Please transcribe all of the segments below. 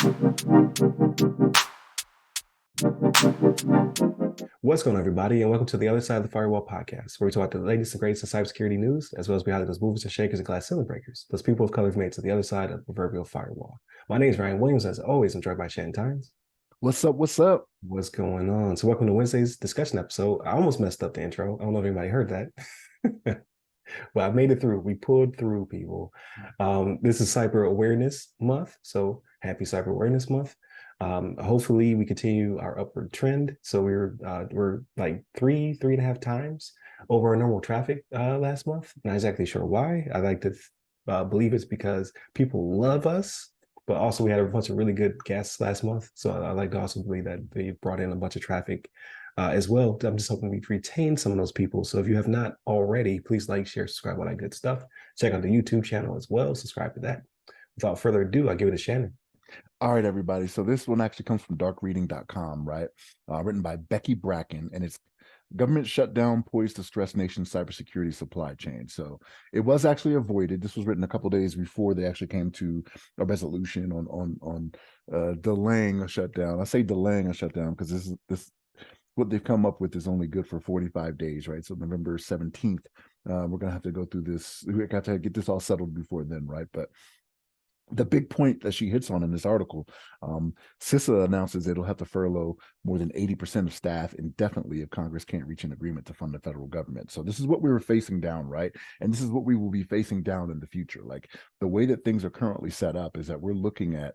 What's going on, everybody, and welcome to the Other Side of the Firewall podcast, where we talk about the latest and greatest in cybersecurity news, as well as behind those movers and shakers and glass ceiling breakers, those people of color who've made it to the other side of the proverbial firewall. My name is Ryan Williams, as always. I'm joined by Shannon Tynes. What's up? What's up? What's going on? So welcome to Wednesday's discussion episode. I almost messed up the intro. I don't know if anybody heard that. Well, I made it through. We pulled through, people. This is Cyber Awareness Month, so happy Cyber Awareness Month. Hopefully, we continue our upward trend. So we're like three and a half times over our normal traffic last month. Not exactly sure why. I like to believe it's because people love us, but also we had a bunch of really good guests last month. So I like to also believe that they brought in a bunch of traffic as well. I'm just hoping we've retained some of those people. So if you have not already, please like, share, subscribe, all that good stuff. Check out the YouTube channel as well. Subscribe to that. Without further ado, I'll give it to Shannon. All right, everybody. So this one actually comes from darkreading.com, right? Written by Becky Bracken, and it's Government Shutdown Poised to Stress Nation's Cybersecurity Supply Chain. So it was actually avoided. This was written a couple of days before they actually came to a resolution on delaying a shutdown. I say delaying a shutdown because this what they've come up with is only good for 45 days, right? So November 17th, we're going to have to go through this. We got to get this all settled before then, right? But the big point that she hits on in this article, CISA announces it'll have to furlough more than 80% of staff indefinitely if Congress can't reach an agreement to fund the federal government. So this is what we were facing down, right? And this is what we will be facing down in the future. Like the way that things are currently set up is that we're looking at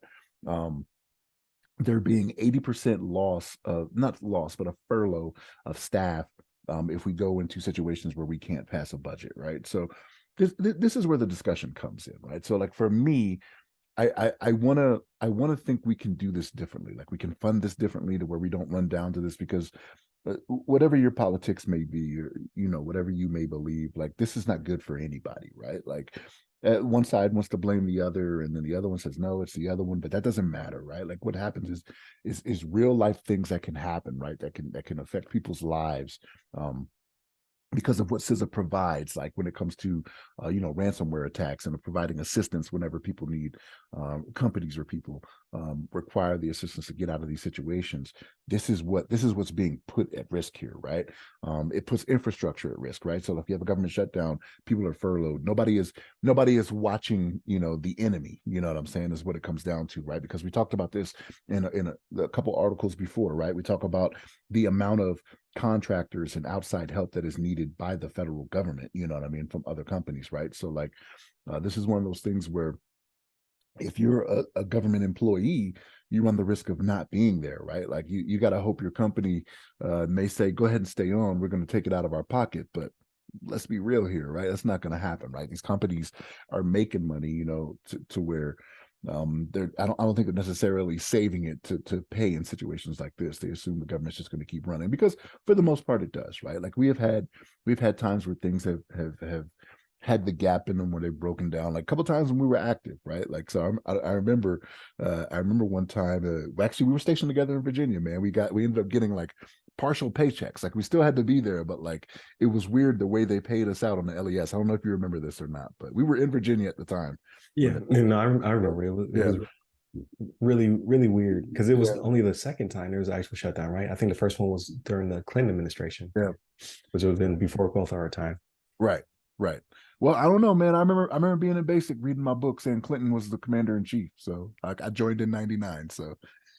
there being 80% loss of, not loss, but a furlough of staff if we go into situations where we can't pass a budget, right? So this is where the discussion comes in, right? So like for me, I want to think we can do this differently. Like we can fund this differently to where we don't run down to this, because whatever your politics may be, or, whatever you may believe, like this is not good for anybody, right? Like one side wants to blame the other, and then the other one says no, it's the other one, but that doesn't matter, right? Like what happens is real life things that can happen, right? That can affect people's lives. Because of what CISA provides, like when it comes to, ransomware attacks and providing assistance whenever people need, companies or people require the assistance to get out of these situations. This is what's being put at risk here, right? It puts infrastructure at risk, right? So if you have a government shutdown, people are furloughed. Nobody is watching, the enemy. You know what I'm saying? Is what it comes down to, right? Because we talked about this in a couple articles before, right? We talk about the amount of contractors and outside help that is needed by the federal government, you know what I mean, from other companies, right? So like this is one of those things where if you're a government employee, you run the risk of not being there, right? Like you got to hope your company may say, go ahead and stay on, we're going to take it out of our pocket. But let's be real here, right? That's not going to happen, right? These companies are making money, to where I don't think they're necessarily saving it to pay in situations like this. They assume the government's just going to keep running, because for the most part it does, right? Like we've had times where things have had the gap in them where they've broken down, like a couple times when we were active, right? Like so I remember one time actually we were stationed together in Virginia, man. We ended up getting like partial paychecks. Like we still had to be there, but like it was weird the way they paid us out on the LES. I don't know if you remember this or not, but we were in Virginia at the time. Yeah, I remember it was really, really weird because it was only the second time there was an actual shutdown, right? I think the first one was during the Clinton administration, which would have been before both our time. Right. Well, I don't know, man. I remember being in basic, reading my book, saying Clinton was the commander in chief. So I joined in '99. So.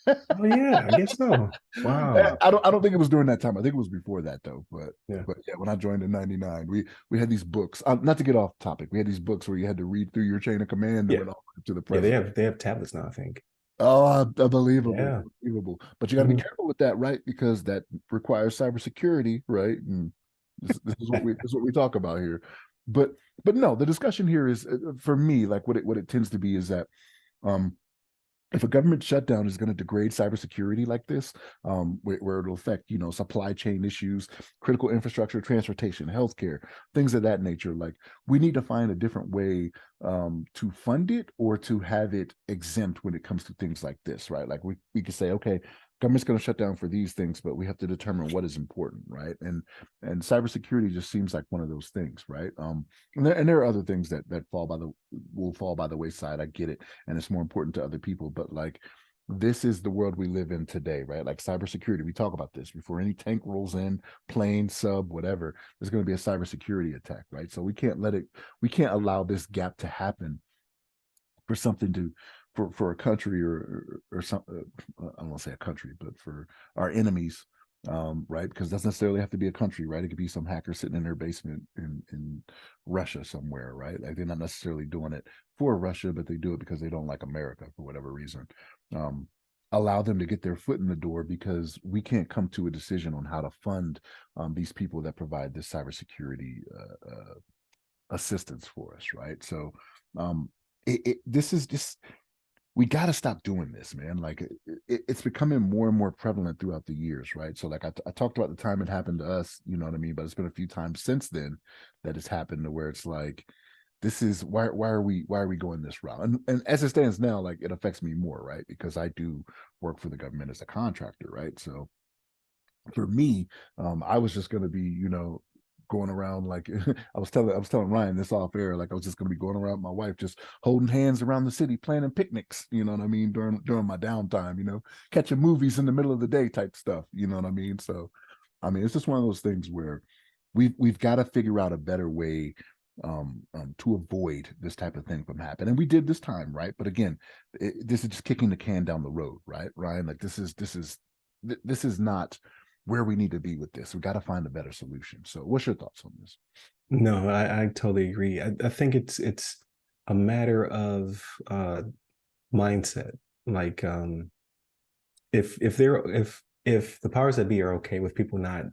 Oh yeah, I guess so. Wow. I don't think it was during that time. I think it was before that though. But yeah, when I joined in '99, we had these books. Not to get off topic, we had these books where you had to read through your chain of command and went all to the president. Yeah, they have tablets now, I think. Oh, unbelievable. Yeah. Unbelievable. But you got to be careful with that, right? Because that requires cybersecurity, right? And this is what we talk about here. But no, the discussion here is, for me, like what it tends to be is that if a government shutdown is going to degrade cybersecurity like this, where it'll affect, supply chain issues, critical infrastructure, transportation, healthcare, things of that nature, like we need to find a different way to fund it or to have it exempt when it comes to things like this, right? Like we could say, okay, government's going to shut down for these things, but we have to determine what is important, right? And cybersecurity just seems like one of those things, right? And there are other things that will fall by the wayside. I get it, and it's more important to other people. But like this is the world we live in today, right? Like cybersecurity, we talk about this before any tank rolls in, plane, sub, whatever, there's going to be a cybersecurity attack, right? So we can't allow this gap to happen for something to, for a country or some, I don't want to say a country, but for our enemies, right? Because it doesn't necessarily have to be a country, right? It could be some hacker sitting in their basement in Russia somewhere, right? Like they're not necessarily doing it for Russia, but they do it because they don't like America for whatever reason. Um, Allow them to get their foot in the door, because we can't come to a decision on how to fund these people that provide this cybersecurity assistance for us, right? So this is just, we got to stop doing this, man. Like it's becoming more and more prevalent throughout the years, right? So like I talked about the time it happened to us, you know what I mean? But it's been a few times since then that it's happened to where it's like, this is why are we going this route? And as it stands now, like it affects me more, right? Because I do work for the government as a contractor, right? So for me, I was just going to be, you know, going around like I was telling Ryan this off air, like I was just going to be going around with my wife, just holding hands around the city, planning picnics, you know what I mean, during my downtime, you know, catching movies in the middle of the day type stuff, you know what I mean? So, I mean, it's just one of those things where we've got to figure out a better way to avoid this type of thing from happening. And we did this time, right? But again, this is just kicking the can down the road, right, Ryan? Like this is not where we need to be with this. We got to find a better solution. So what's your thoughts on this? No, I totally agree. I think it's a matter of mindset. Like if the powers that be are okay with people not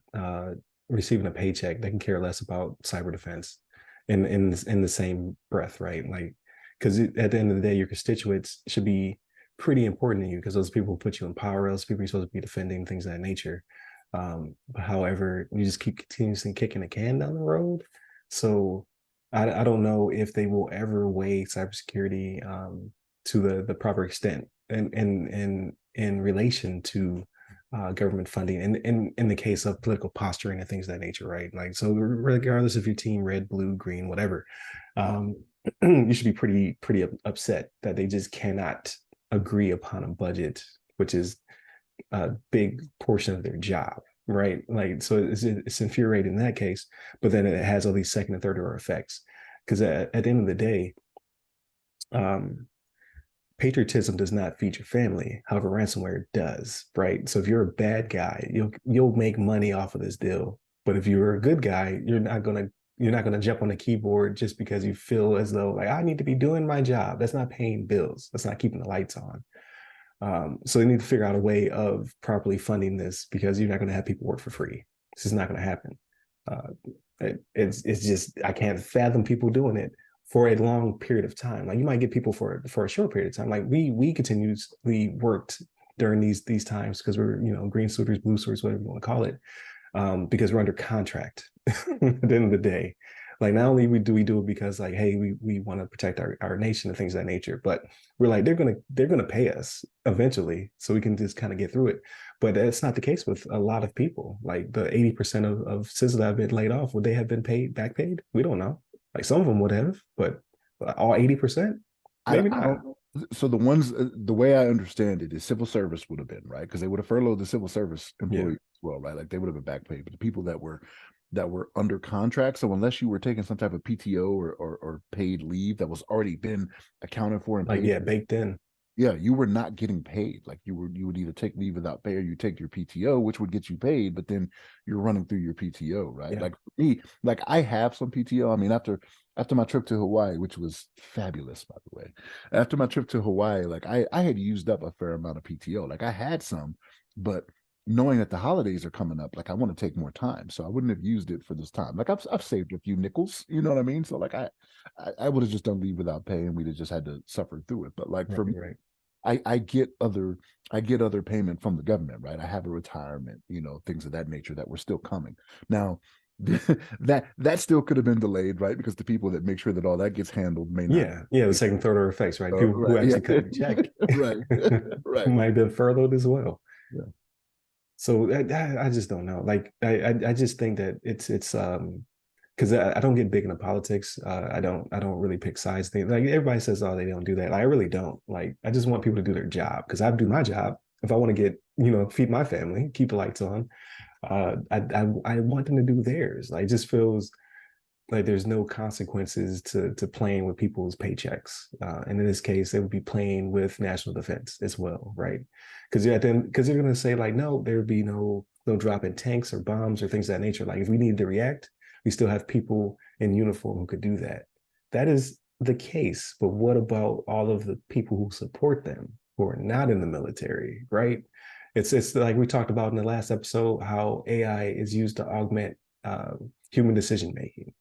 receiving a paycheck, they can care less about cyber defense in the same breath, right? Like because at the end of the day, your constituents should be pretty important to you because those people put you in power, those people you're supposed to be defending, things of that nature. But however, you just keep continuously kicking the can down the road. So I don't know if they will ever weigh cybersecurity to the proper extent in relation to government funding in the case of political posturing and things of that nature, right? Like so regardless if your team red, blue, green, whatever, um, you should be pretty upset that they just cannot agree upon a budget, which is a big portion of their job, right? Like, so it's infuriating in that case, but then it has all these second and third order effects. Because at the end of the day, um, patriotism does not feed your family. However, ransomware does, right? So if you're a bad guy, you'll make money off of this deal. But if you're a good guy, you're not gonna jump on the keyboard just because you feel as though like I need to be doing my job. That's not paying bills. That's not keeping the lights on. So they need to figure out a way of properly funding this because you're not going to have people work for free. This is not going to happen. It's just I can't fathom people doing it for a long period of time. Like you might get people for a short period of time. Like we continuously worked during these times because we're green suiters, blue suiters, whatever you want to call it, because we're under contract at the end of the day. Like not only do we do it because like, hey, we want to protect our nation and things of that nature, but we're like they're gonna pay us eventually, so we can just kind of get through it. But that's not the case with a lot of people. Like the 80% of citizens that have been laid off, would they have been back paid? We don't know. Like some of them would have, but all 80%, maybe I not. don't. So the ones, the way I understand it is civil service would have been right because they would have furloughed the civil service Yeah, employees as well, right? Like they would have been back paid. But the people that were under contract, so unless you were taking some type of PTO or paid leave that was already been accounted for and like paid, yeah, baked in. yeah, you were not getting paid. Like you would either take leave without pay or you take your PTO, which would get you paid, but then you're running through your PTO, right? Yeah, Like for me, like I have some PTO. I mean, after my trip to Hawaii, which was fabulous, by the way, after my trip to Hawaii, like I had used up a fair amount of PTO. Like I had some, but knowing that the holidays are coming up, like I want to take more time, so I wouldn't have used it for this time. Like I've saved a few nickels, you know what I mean? So like I would have just done leave without pay, and we'd have just had to suffer through it. But like right, for me, right. I get other payment from the government, right? I have a retirement, things of that nature that were still coming. Now, that still could have been delayed, right? Because the people that make sure that all that gets handled may not. Yeah, the second, third order effects, right? People who Right, yeah, actually cut your check right, right, might have been furloughed as well. yeah, So I just don't know. Like I just think that it's because I don't get big into politics. I don't really pick sides things. Like everybody says, oh, they don't do that. I really don't. Like I just want people to do their job because I do my job. If I want to get, feed my family, keep the lights on, I want them to do theirs. Like it just feels like there's no consequences to playing with people's paychecks. And in this case, they would be playing with national defense as well, right? Because they're going to say like, no, there would be no drop in tanks or bombs or things of that nature. Like if we needed to react, we still have people in uniform who could do that. That is the case. But what about all of the people who support them who are not in the military, right? It's like we talked about in the last episode how AI is used to augment human decision making.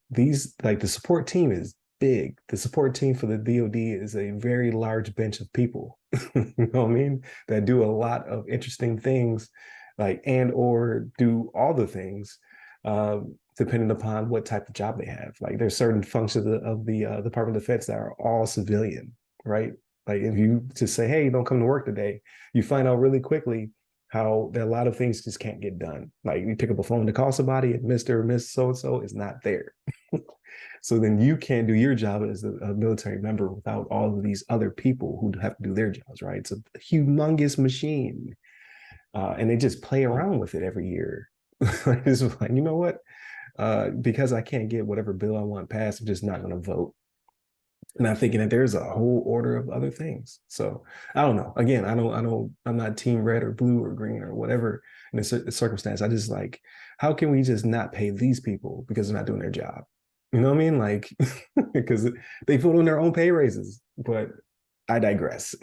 These like the support team is big. The support team for the DoD is a very large bench of people. You know what I mean? That do a lot of interesting things, like and or do all the things, depending upon what type of job they have. Like there's certain functions of the Department of Defense that are all civilian, right? Like if you just say, "Hey, don't come to work today," you find out really quickly how a lot of things just can't get done. Like you pick up a phone to call somebody, and Mr. or Miss so and so is not there. So then you can't do your job as a military member without all of these other people who have to do their jobs, right? It's a humongous machine. And they just play around with it every year. It's like, you know what? Because I can't get whatever bill I want passed, I'm just not going to vote. Not thinking that there's a whole order of other things. So I don't know. Again, I'm not team red or blue or green or whatever in a circumstance. I just like, how can we just not pay these people because they're not doing their job? You know what I mean? Like, because they put on their own pay raises. But I digress.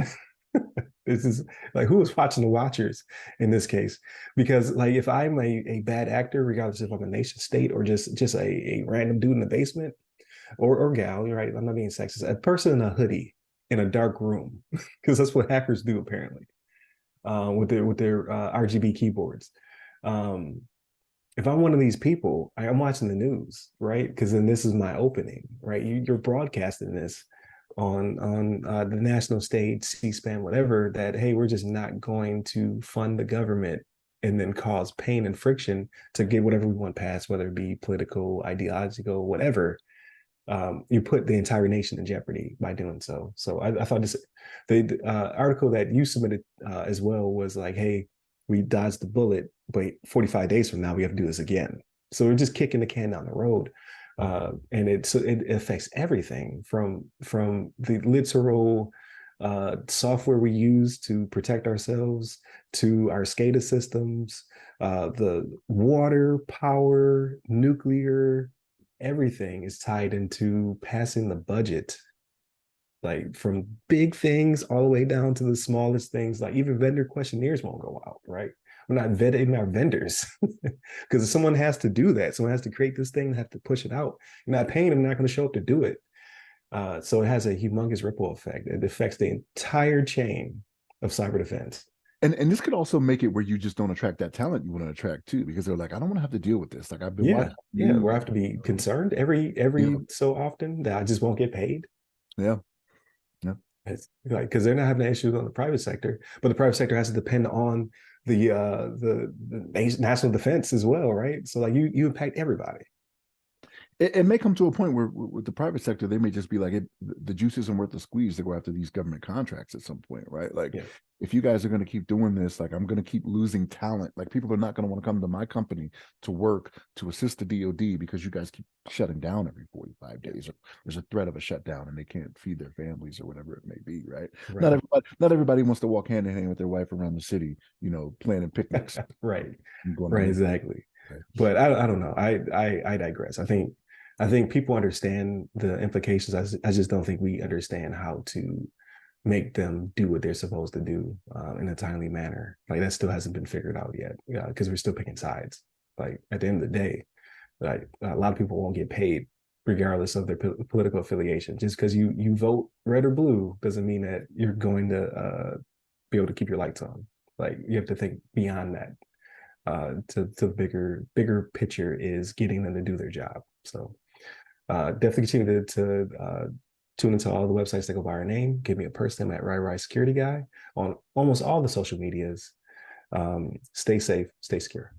This is like who is watching the watchers in this case? Because like if I'm a bad actor, regardless if I'm a nation state or just a random dude in the basement, or gal, you're right. I'm not being sexist. A person in a hoodie in a dark room, because that's what hackers do apparently, with their RGB keyboards. Um, if I'm one of these people, I'm watching the news, right? Because then this is my opening, right? You're broadcasting this on the national stage, C-SPAN, whatever. That hey, we're just not going to fund the government and then cause pain and friction to get whatever we want passed, whether it be political, ideological, whatever. You put the entire nation in jeopardy by doing so. So I thought the article that you submitted as well was like, hey, we dodged the bullet, but 45 days from now we have to do this again. So we're just kicking the can down the road, and it affects everything from the literal software we use to protect ourselves to our SCADA systems, the water, power, nuclear, everything is tied into passing the budget, like from big things all the way down to the smallest things. Like even vendor questionnaires won't go out, right? We're not vetting our vendors because someone has to do that. Someone has to create this thing, have to push it out. You're not paying them, they're not going to show up to do it. So it has a humongous ripple effect. It affects the entire chain of cyber defense. And this could also make it where you just don't attract that talent you want to attract too, because they're like, I don't want to have to deal with this. Like I've been Yeah, watching yeah. news. Where I have to be concerned every so often that I just won't get paid. Yeah. Yeah. It's like because they're not having issues on the private sector, but the private sector has to depend on the national defense as well, right? So like you impact everybody. It may come to a point where with the private sector, they may just be like, the juice isn't worth the squeeze to go after these government contracts at some point, right? Like, Yeah. if you guys are going to keep doing this, like, I'm going to keep losing talent. Like, people are not going to want to come to my company to work to assist the DoD because you guys keep shutting down every 45 days. Or there's a threat of a shutdown and they can't feed their families or whatever it may be, right? Right. Not everybody wants to walk hand in hand with their wife around the city, planning picnics. Right. Going Right. on. Exactly. Okay. But I don't know. I digress. I think people understand the implications. I just don't think we understand how to make them do what they're supposed to do in a timely manner. Like that still hasn't been figured out yet. Yeah, because we're still picking sides. Like at the end of the day, like a lot of people won't get paid regardless of their political affiliation. Just because you vote red or blue doesn't mean that you're going to be able to keep your lights on. Like you have to think beyond that. To bigger picture is getting them to do their job. So definitely continue to tune into all the websites that go by our name. Give me a person at Rai Security Guy on almost all the social medias. Stay safe, stay secure.